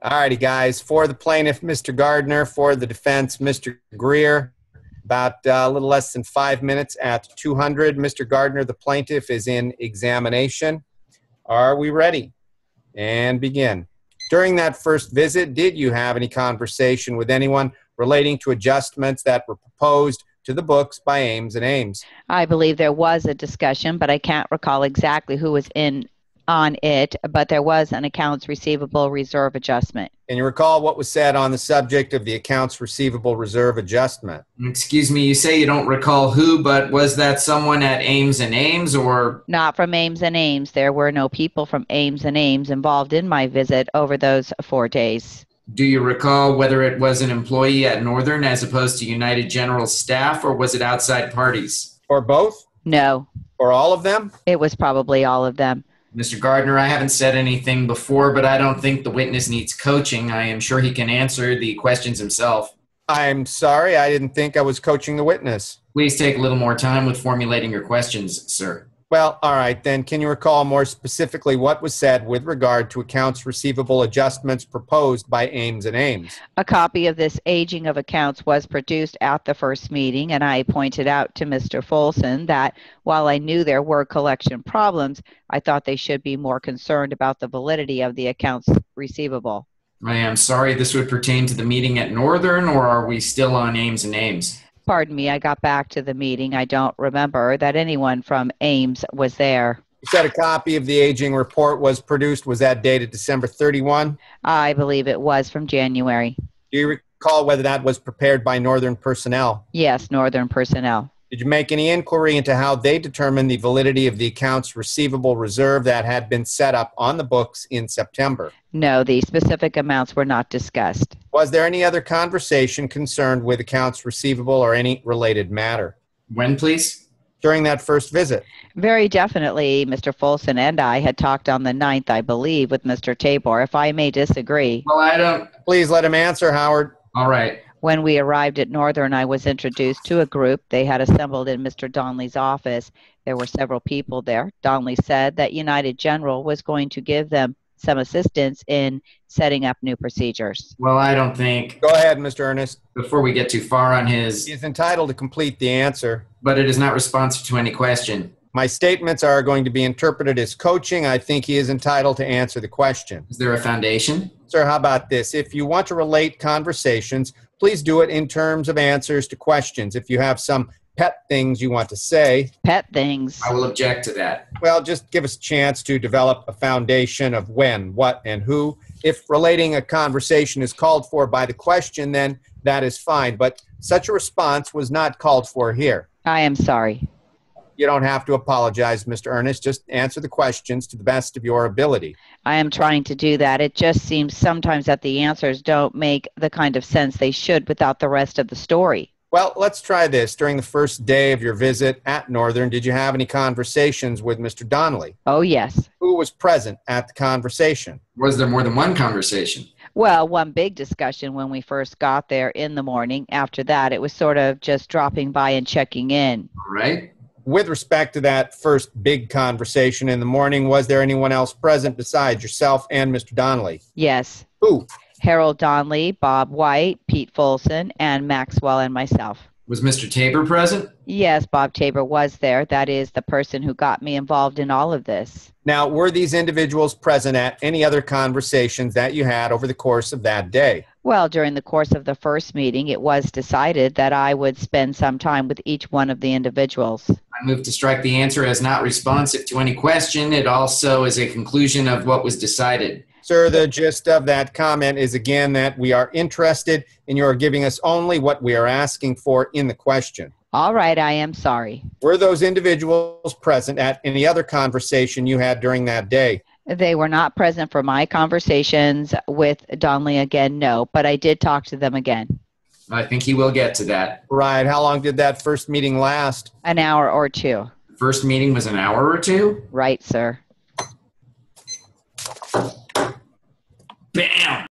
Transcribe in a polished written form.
All righty, guys. For the plaintiff, Mr. Gardner. For the defense, Mr. Greer. About a little less than 5 minutes at 200. Mr. Gardner, the plaintiff, is in examination. Are we ready? And begin. During that first visit, did you have any conversation with anyone relating to adjustments that were proposed to the books by Ames and Ames? I believe there was a discussion, but I can't recall exactly who was in on it, but there was an accounts receivable reserve adjustment. Can you recall what was said on the subject of the accounts receivable reserve adjustment? Excuse me, you say you don't recall who, but was that someone at Ames and Ames or? Not from Ames and Ames. There were no people from Ames and Ames involved in my visit over those 4 days. Do you recall whether it was an employee at Northern as opposed to United General staff, or was it outside parties? Or both? No. Or all of them? It was probably all of them. Mr. Gardner, I haven't said anything before, but I don't think the witness needs coaching. I am sure he can answer the questions himself. I'm sorry, I didn't think I was coaching the witness. Please take a little more time with formulating your questions, sir. Well, all right, then can you recall more specifically what was said with regard to accounts receivable adjustments proposed by Ames and Ames? A copy of this aging of accounts was produced at the first meeting, and I pointed out to Mr. Folson that while I knew there were collection problems, I thought they should be more concerned about the validity of the accounts receivable. I am sorry, this would pertain to the meeting at Northern, or are we still on Ames and Ames? Pardon me, I got back to the meeting. I don't remember that anyone from Ames was there. You said a copy of the aging report was produced. Was that dated December 31? I believe it was from January. Do you recall whether that was prepared by Northern personnel? Yes, Northern personnel. Did you make any inquiry into how they determined the validity of the accounts receivable reserve that had been set up on the books in September? No, the specific amounts were not discussed. Was there any other conversation concerned with accounts receivable or any related matter? When, please? During that first visit? Very definitely, Mr. Folson and I had talked on the 9th, I believe, with Mr. Tabor. If I may disagree. Well, I don't... Please let him answer, Howard. All right. When we arrived at Northern, I was introduced to a group. They had assembled in Mr. Donnelly's office. There were several people there. Donnelly said that United General was going to give them some assistance in setting up new procedures. Well, I don't think... Go ahead, Mr. Ernest. Before we get too far on his... He's entitled to complete the answer. But it is not responsive to any question. My statements are going to be interpreted as coaching. I think he is entitled to answer the question. Is there a foundation? Sir, how about this? If you want to relate conversations, please do it in terms of answers to questions. If you have some pet things you want to say. Pet things. I will object to that. Well, just give us a chance to develop a foundation of when, what, and who. If relating a conversation is called for by the question, then that is fine. But such a response was not called for here. I am sorry. You don't have to apologize, Mr. Ernest. Just answer the questions to the best of your ability. I am trying to do that. It just seems sometimes that the answers don't make the kind of sense they should without the rest of the story. Well, let's try this. During the first day of your visit at Northern, did you have any conversations with Mr. Donnelly? Oh, yes. Who was present at the conversation? Was there more than one conversation? Well, one big discussion when we first got there in the morning. After that, it was sort of just dropping by and checking in. All right. With respect to that first big conversation in the morning, was there anyone else present besides yourself and Mr. Donnelly? Yes. Who? Harold Donnelly, Bob White, Pete Folson, and Maxwell and myself. Was Mr. Tabor present? Yes, Bob Tabor was there. That is the person who got me involved in all of this. Now, were these individuals present at any other conversations that you had over the course of that day? Well, during the course of the first meeting, it was decided that I would spend some time with each one of the individuals. I move to strike the answer as not responsive to any question. It also is a conclusion of what was decided. Sir, the gist of that comment is again that we are interested and you are giving us only what we are asking for in the question. All right, I am sorry. Were those individuals present at any other conversation you had during that day? They were not present for my conversations with Donnelly again, no, but I did talk to them again. I think he will get to that. Right. How long did that first meeting last? An hour or two. The first meeting was an hour or two? Right, sir.